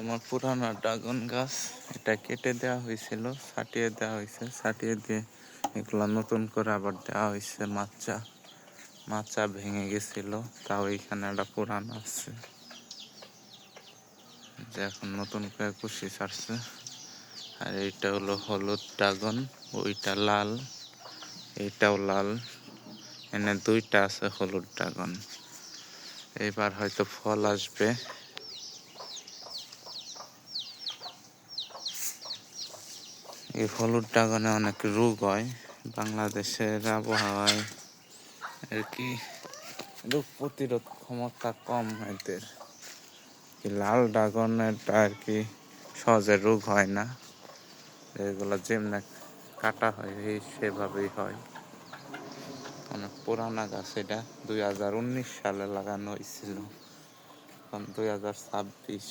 আমার পুরানো ড্রাগন গাছ, এটা কেটে দেওয়া হয়েছিল, ছাটিয়ে দেওয়া হয়েছে, ছাটিয়ে দিয়ে এগুলা নতুন করে আবার দেওয়া হয়েছে। মাচা ভেঙে গেছিল, তাও এখানে একটা পুরানো আছে যে এখন নতুন করে কুশি ছাড়ছে। আর এইটা হলো হলুদ ড্রাগন, ওইটা লাল, এইটাও লাল, এনে দুইটা আছে হলুদ ড্রাগন। এবার হয়তো ফল আসবে। এই হলুদ ড্রাগনে অনেক রোগ হয়, বাংলাদেশের আবহাওয়ায় আর কি রোগ প্রতিরোধ ক্ষমতা কম এদের। লাল ড্রাগনেরটা আর কি সহজে রোগ হয় না, এগুলো যেমনি কাটা হয় এই সেভাবেই হয়। অনেক পুরানা গাছ, এটা 2019 সালে লাগানো হয়েছিল, এখন 2026।